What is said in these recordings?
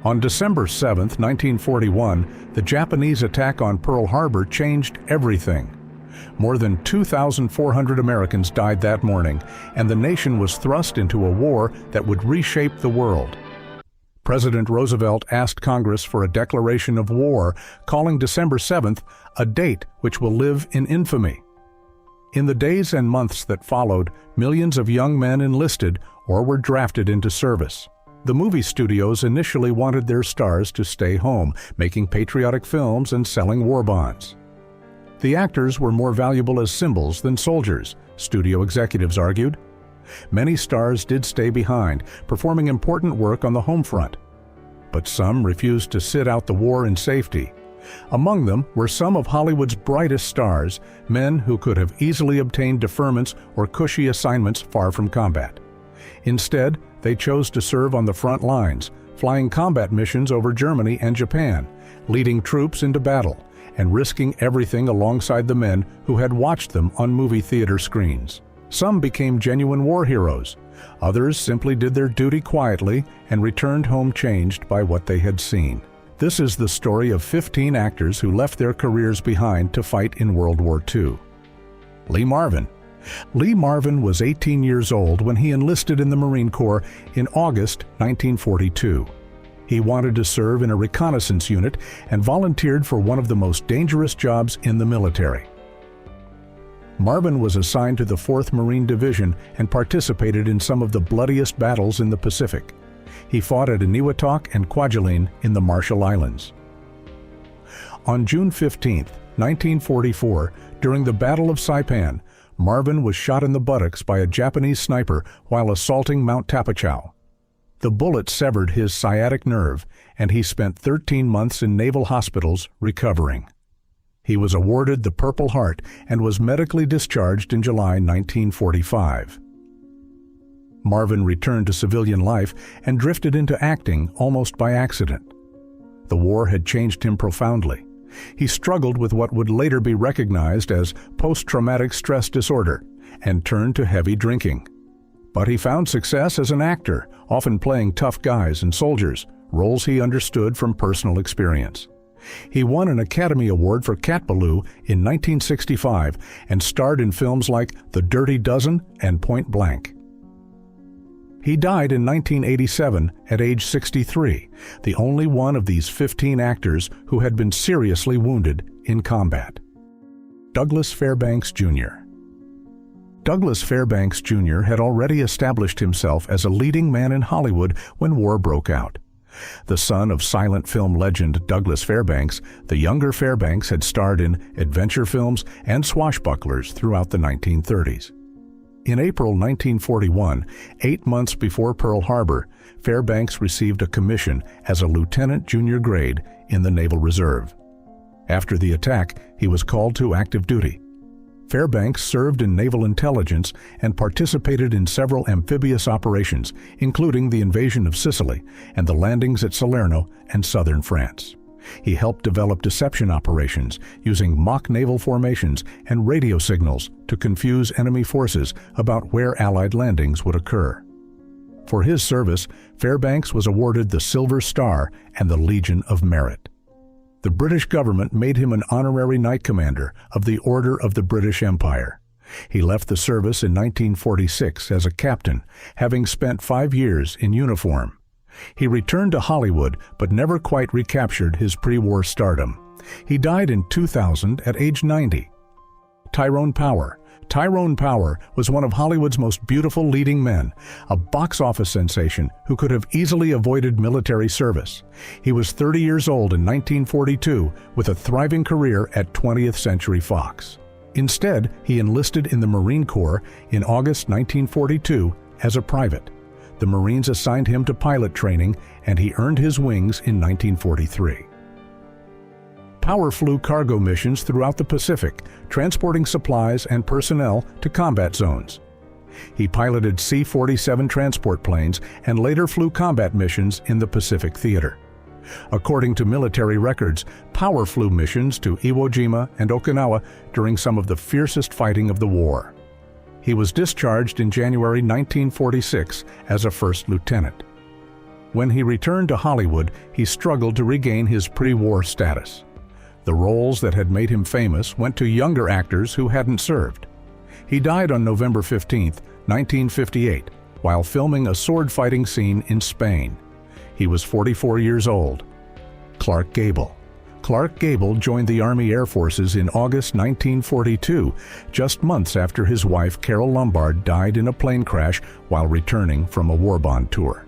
On December 7, 1941, the Japanese attack on Pearl Harbor changed everything. More than 2,400 Americans died that morning, and the nation was thrust into a war that would reshape the world. President Roosevelt asked Congress for a declaration of war, calling December 7th a date which will live in infamy. In the days and months that followed, millions of young men enlisted or were drafted into service. The movie studios initially wanted their stars to stay home, making patriotic films and selling war bonds. The actors were more valuable as symbols than soldiers, studio executives argued. Many stars did stay behind, performing important work on the home front. But some refused to sit out the war in safety. Among them were some of Hollywood's brightest stars, men who could have easily obtained deferments or cushy assignments far from combat. Instead, they chose to serve on the front lines, flying combat missions over Germany and Japan, leading troops into battle, and risking everything alongside the men who had watched them on movie theater screens. Some became genuine war heroes. Others simply did their duty quietly and returned home changed by what they had seen. This is the story of 15 actors who left their careers behind to fight in World War II. Lee Marvin. Lee Marvin was 18 years old when he enlisted in the Marine Corps in August 1942. He wanted to serve in a reconnaissance unit and volunteered for one of the most dangerous jobs in the military. Marvin was assigned to the 4th Marine Division and participated in some of the bloodiest battles in the Pacific. He fought at Eniwetok and Kwajalein in the Marshall Islands. On June 15, 1944, during the Battle of Saipan, Marvin was shot in the buttocks by a Japanese sniper while assaulting Mount Tapachau. The bullet severed his sciatic nerve, and he spent 13 months in naval hospitals recovering. He was awarded the Purple Heart and was medically discharged in July 1945. Marvin returned to civilian life and drifted into acting almost by accident. The war had changed him profoundly. He struggled with what would later be recognized as post-traumatic stress disorder and turned to heavy drinking. But he found success as an actor, often playing tough guys and soldiers, roles he understood from personal experience. He won an Academy Award for Cat Ballou in 1965 and starred in films like The Dirty Dozen and Point Blank. He died in 1987 at age 63, the only one of these 15 actors who had been seriously wounded in combat. Douglas Fairbanks Jr. Douglas Fairbanks Jr. had already established himself as a leading man in Hollywood when war broke out. The son of silent film legend Douglas Fairbanks, the younger Fairbanks had starred in adventure films and swashbucklers throughout the 1930s. In April 1941, 8 months before Pearl Harbor, Fairbanks received a commission as a lieutenant junior grade in the Naval Reserve. After the attack, he was called to active duty. Fairbanks served in naval intelligence and participated in several amphibious operations, including the invasion of Sicily and the landings at Salerno and southern France. He helped develop deception operations using mock naval formations and radio signals to confuse enemy forces about where Allied landings would occur. For his service, Fairbanks was awarded the Silver Star and the Legion of Merit. The British government made him an honorary Knight Commander of the Order of the British Empire. He left the service in 1946 as a captain, having spent 5 years in uniform. He returned to Hollywood but never quite recaptured his pre-war stardom. He died in 2000 at age 90. Tyrone Power. Tyrone Power was one of Hollywood's most beautiful leading men, a box office sensation who could have easily avoided military service. He was 30 years old in 1942 with a thriving career at 20th Century Fox. Instead, he enlisted in the Marine Corps in August 1942 as a private. The Marines assigned him to pilot training, and he earned his wings in 1943. Power flew cargo missions throughout the Pacific, transporting supplies and personnel to combat zones. He piloted C-47 transport planes and later flew combat missions in the Pacific Theater. According to military records, Power flew missions to Iwo Jima and Okinawa during some of the fiercest fighting of the war. He was discharged in January 1946 as a first lieutenant. When he returned to Hollywood, he struggled to regain his pre-war status. The roles that had made him famous went to younger actors who hadn't served. He died on November 15, 1958, while filming a sword-fighting scene in Spain. He was 44 years old. Clark Gable. Clark Gable joined the Army Air Forces in August 1942, just months after his wife Carol Lombard died in a plane crash while returning from a war bond tour.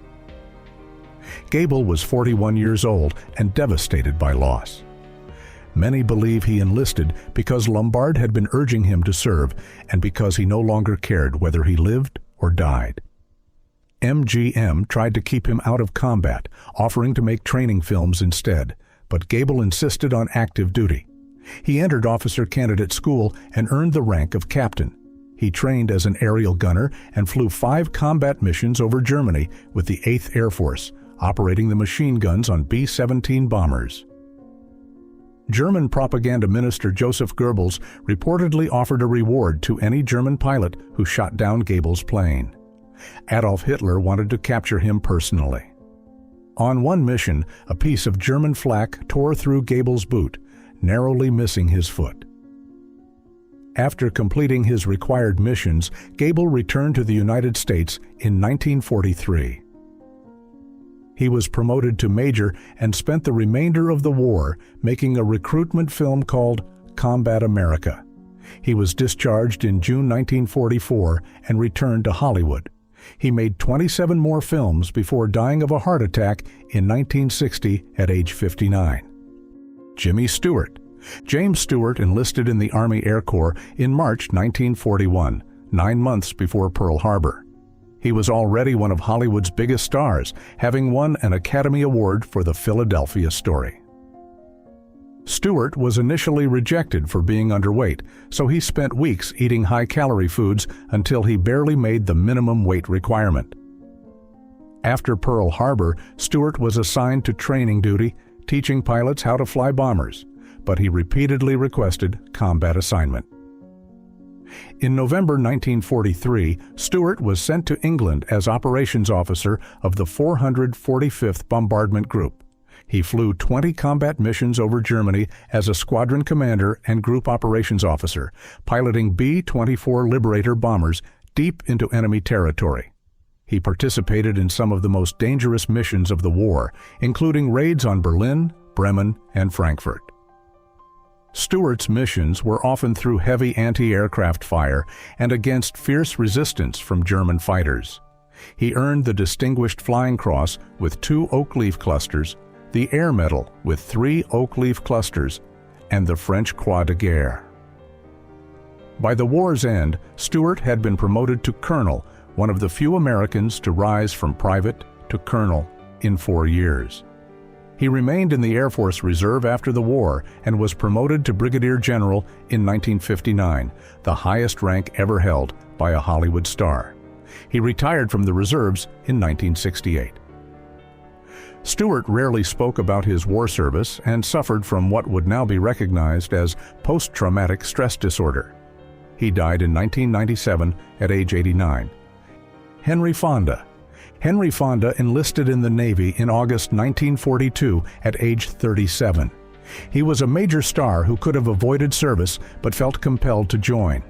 Gable was 41 years old and devastated by loss. Many believe he enlisted because Lombard had been urging him to serve and because he no longer cared whether he lived or died. MGM tried to keep him out of combat, offering to make training films instead, but Gable insisted on active duty. He entered officer candidate school and earned the rank of captain. He trained as an aerial gunner and flew 5 combat missions over Germany with the 8th Air Force, operating the machine guns on B-17 bombers. German propaganda minister Joseph Goebbels reportedly offered a reward to any German pilot who shot down Gable's plane. Adolf Hitler wanted to capture him personally. On one mission, a piece of German flak tore through Gable's boot, narrowly missing his foot. After completing his required missions, Gable returned to the United States in 1943. He was promoted to major and spent the remainder of the war making a recruitment film called Combat America. He was discharged in June 1944 and returned to Hollywood. He made 27 more films before dying of a heart attack in 1960 at age 59. Jimmy Stewart. James Stewart enlisted in the Army Air Corps in March 1941, 9 months before Pearl Harbor. He was already one of Hollywood's biggest stars, having won an Academy Award for The Philadelphia Story. Stewart was initially rejected for being underweight, so he spent weeks eating high-calorie foods until he barely made the minimum weight requirement. After Pearl Harbor, Stewart was assigned to training duty, teaching pilots how to fly bombers, but he repeatedly requested combat assignment. In November 1943, Stewart was sent to England as operations officer of the 445th Bombardment Group. He flew 20 combat missions over Germany as a squadron commander and group operations officer, piloting B-24 Liberator bombers deep into enemy territory. He participated in some of the most dangerous missions of the war, including raids on Berlin, Bremen, and Frankfurt. Stewart's missions were often through heavy anti-aircraft fire and against fierce resistance from German fighters. He earned the Distinguished Flying Cross with 2 oak leaf clusters, the Air Medal with 3 oak leaf clusters, and the French Croix de Guerre. By the war's end, Stewart had been promoted to colonel, one of the few Americans to rise from private to colonel in 4 years. He remained in the Air Force Reserve after the war and was promoted to Brigadier General in 1959, the highest rank ever held by a Hollywood star. He retired from the reserves in 1968. Stewart rarely spoke about his war service and suffered from what would now be recognized as post-traumatic stress disorder. He died in 1997 at age 89. Henry Fonda. Henry Fonda enlisted in the Navy in August 1942 at age 37. He was a major star who could have avoided service but felt compelled to join.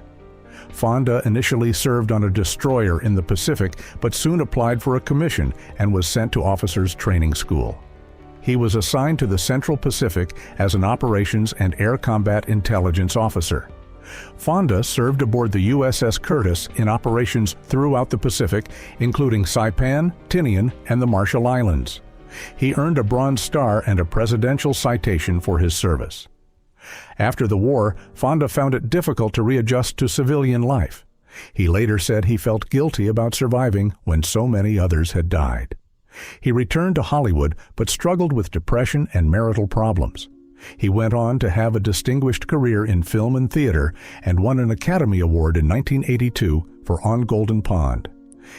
Fonda initially served on a destroyer in the Pacific but soon applied for a commission and was sent to officers' training school. He was assigned to the Central Pacific as an operations and air combat intelligence officer. Fonda served aboard the USS Curtis in operations throughout the Pacific, including Saipan, Tinian, and the Marshall Islands. He earned a Bronze Star and a Presidential Citation for his service. After the war, Fonda found it difficult to readjust to civilian life. He later said he felt guilty about surviving when so many others had died. He returned to Hollywood but struggled with depression and marital problems. He went on to have a distinguished career in film and theater and won an Academy Award in 1982 for On Golden Pond.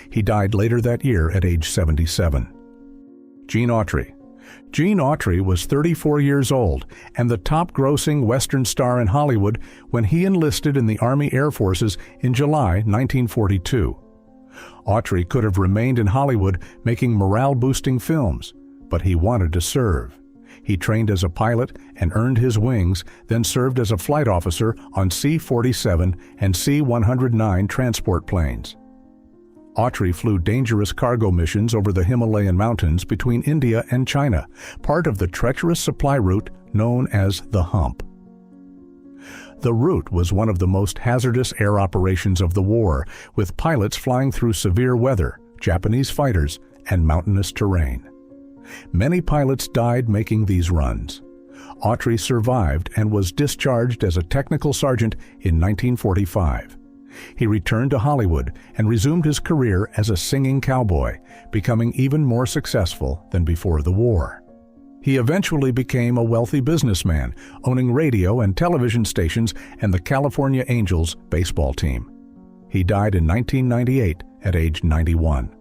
He died later that year at age 77. Gene Autry. Gene Autry was 34 years old and the top-grossing Western star in Hollywood when he enlisted in the Army Air Forces in July 1942. Autry could have remained in Hollywood making morale-boosting films, but he wanted to serve. He trained as a pilot and earned his wings, then served as a flight officer on C-47 and C-109 transport planes. Autry flew dangerous cargo missions over the Himalayan mountains between India and China, part of the treacherous supply route known as the Hump. The route was one of the most hazardous air operations of the war, with pilots flying through severe weather, Japanese fighters, and mountainous terrain. Many pilots died making these runs. Autry survived and was discharged as a technical sergeant in 1945. He returned to Hollywood and resumed his career as a singing cowboy, becoming even more successful than before the war. He eventually became a wealthy businessman, owning radio and television stations and the California Angels baseball team. He died in 1998 at age 91.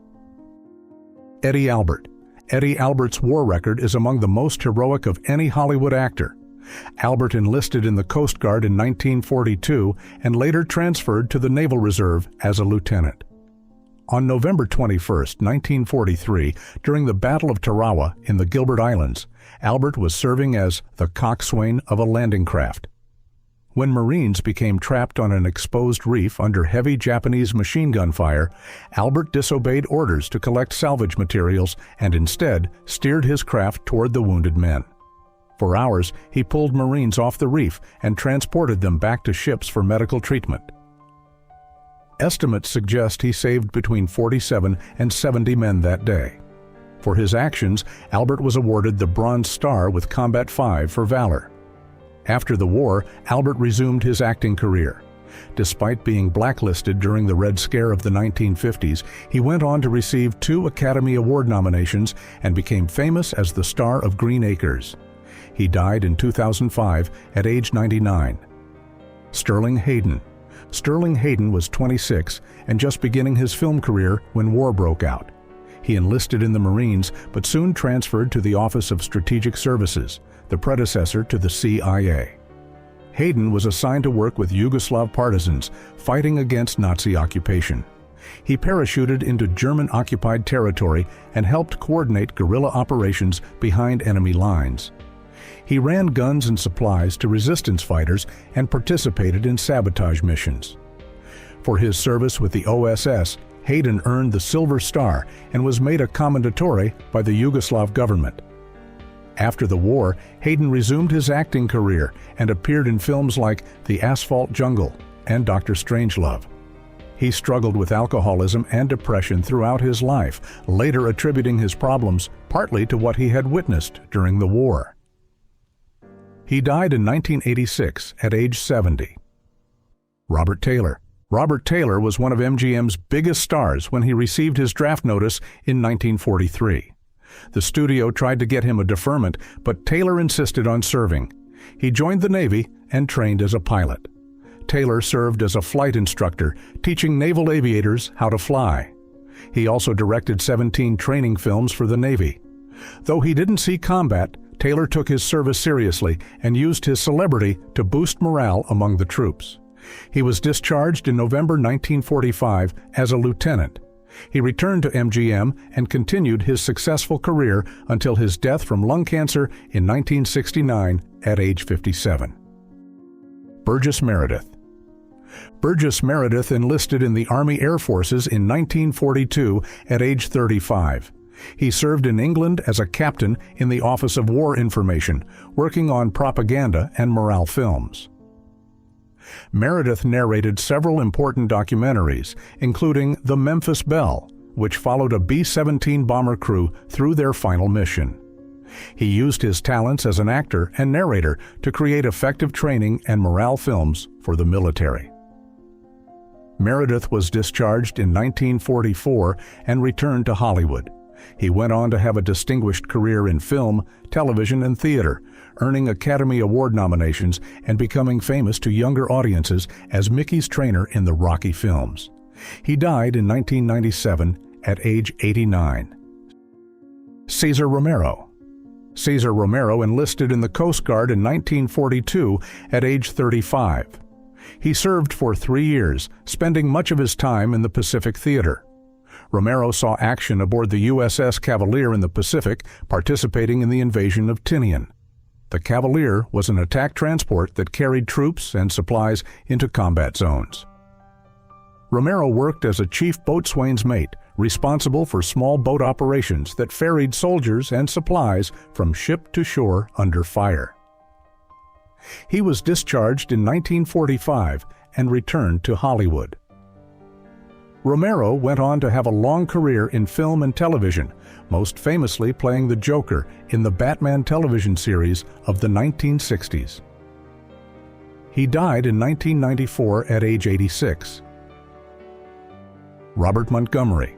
Eddie Albert. Eddie Albert's war record is among the most heroic of any Hollywood actor. Albert enlisted in the Coast Guard in 1942 and later transferred to the Naval Reserve as a lieutenant. On November 21, 1943, during the Battle of Tarawa in the Gilbert Islands, Albert was serving as the coxswain of a landing craft. When Marines became trapped on an exposed reef under heavy Japanese machine gun fire, Albert disobeyed orders to collect salvage materials and instead steered his craft toward the wounded men. For hours, he pulled Marines off the reef and transported them back to ships for medical treatment. Estimates suggest he saved between 47 and 70 men that day. For his actions, Albert was awarded the Bronze Star with Combat 5 for valor. After the war, Albert resumed his acting career. Despite being blacklisted during the Red Scare of the 1950s, he went on to receive 2 Academy Award nominations and became famous as the star of Green Acres. He died in 2005 at age 99. Sterling Hayden. Sterling Hayden was 26 and just beginning his film career when war broke out. He enlisted in the Marines but soon transferred to the Office of Strategic Services, the predecessor to the CIA. Hayden was assigned to work with Yugoslav partisans fighting against Nazi occupation. He parachuted into German-occupied territory and helped coordinate guerrilla operations behind enemy lines. He ran guns and supplies to resistance fighters and participated in sabotage missions. For his service with the OSS, Hayden earned the Silver Star and was made a commendatore by the Yugoslav government. After the war, Hayden resumed his acting career and appeared in films like The Asphalt Jungle and Dr. Strangelove. He struggled with alcoholism and depression throughout his life, later attributing his problems partly to what he had witnessed during the war. He died in 1986 at age 70. Robert Taylor. Robert Taylor was one of MGM's biggest stars when he received his draft notice in 1943. The studio tried to get him a deferment, but Taylor insisted on serving. He joined the Navy and trained as a pilot. Taylor served as a flight instructor, teaching naval aviators how to fly. He also directed 17 training films for the Navy. Though he didn't see combat, Taylor took his service seriously and used his celebrity to boost morale among the troops. He was discharged in November 1945 as a lieutenant. He returned to MGM and continued his successful career until his death from lung cancer in 1969 at age 57. Burgess Meredith. Burgess Meredith enlisted in the Army Air Forces in 1942 at age 35. He served in England as a captain in the Office of War Information, working on propaganda and morale films. Meredith narrated several important documentaries, including The Memphis Belle, which followed a B-17 bomber crew through their final mission. He used his talents as an actor and narrator to create effective training and morale films for the military. Meredith was discharged in 1944 and returned to Hollywood. He went on to have a distinguished career in film, television, and theater, earning Academy Award nominations and becoming famous to younger audiences as Mickey's trainer in the Rocky films. He died in 1997 at age 89. Cesar Romero. Cesar Romero enlisted in the Coast Guard in 1942 at age 35. He served for 3 years, spending much of his time in the Pacific Theater. Romero saw action aboard the USS Cavalier in the Pacific, participating in the invasion of Tinian. The Cavalier was an attack transport that carried troops and supplies into combat zones. Romero worked as a chief boatswain's mate, responsible for small boat operations that ferried soldiers and supplies from ship to shore under fire. He was discharged in 1945 and returned to Hollywood. Romero went on to have a long career in film and television, most famously playing the Joker in the Batman television series of the 1960s. He died in 1994 at age 86. Robert Montgomery.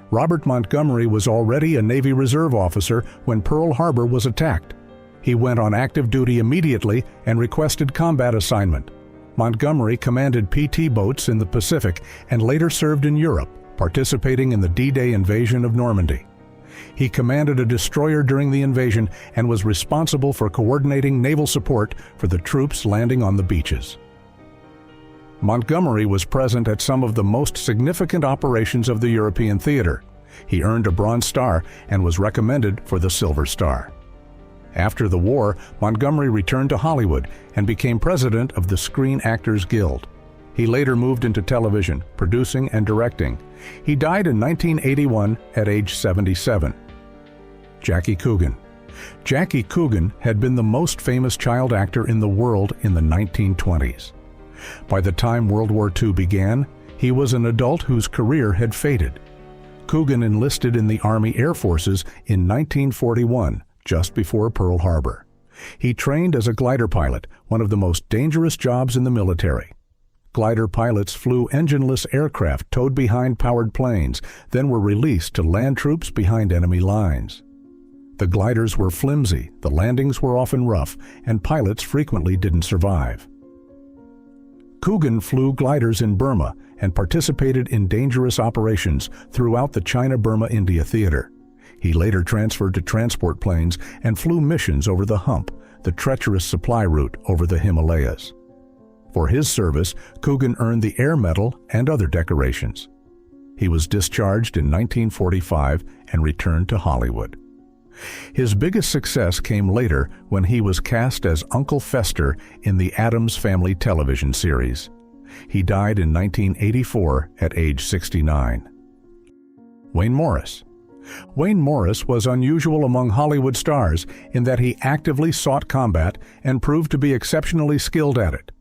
Robert Montgomery was already a Navy Reserve officer when Pearl Harbor was attacked. He went on active duty immediately and requested combat assignment. Montgomery commanded PT boats in the Pacific and later served in Europe, participating in the D-Day invasion of Normandy. He commanded a destroyer during the invasion and was responsible for coordinating naval support for the troops landing on the beaches. Montgomery was present at some of the most significant operations of the European theater. He earned a Bronze Star and was recommended for the Silver Star. After the war, Montgomery returned to Hollywood and became president of the Screen Actors Guild. He later moved into television, producing and directing. He died in 1981 at age 77. Jackie Coogan. Jackie Coogan had been the most famous child actor in the world in the 1920s. By the time World War II began, he was an adult whose career had faded. Coogan enlisted in the Army Air Forces in 1941, just before Pearl Harbor. He trained as a glider pilot, one of the most dangerous jobs in the military. Glider pilots flew engineless aircraft towed behind powered planes, then were released to land troops behind enemy lines. The gliders were flimsy, the landings were often rough, and pilots frequently didn't survive. Coogan flew gliders in Burma and participated in dangerous operations throughout the China-Burma-India theater. He later transferred to transport planes and flew missions over the Hump, the treacherous supply route over the Himalayas. For his service, Coogan earned the Air Medal and other decorations. He was discharged in 1945 and returned to Hollywood. His biggest success came later when he was cast as Uncle Fester in the Addams Family television series. He died in 1984 at age 69. Wayne Morris. Wayne Morris was unusual among Hollywood stars in that he actively sought combat and proved to be exceptionally skilled at it.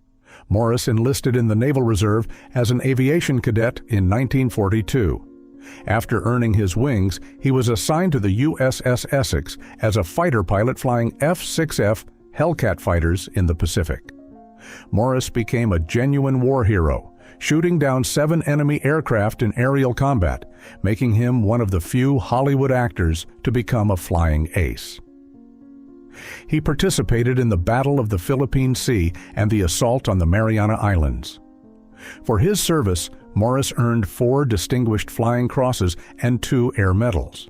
Morris enlisted in the Naval Reserve as an aviation cadet in 1942. After earning his wings, he was assigned to the USS Essex as a fighter pilot flying F-6F Hellcat fighters in the Pacific. Morris became a genuine war hero, shooting down 7 enemy aircraft in aerial combat, making him one of the few Hollywood actors to become a flying ace. He participated in the Battle of the Philippine Sea and the assault on the Mariana Islands. For his service, Morris earned 4 Distinguished Flying Crosses and 2 Air Medals.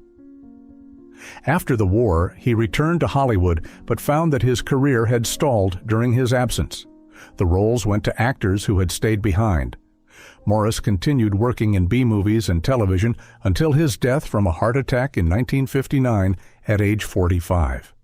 After the war, he returned to Hollywood but found that his career had stalled during his absence. The roles went to actors who had stayed behind. Morris continued working in B-movies and television until his death from a heart attack in 1959 at age 45.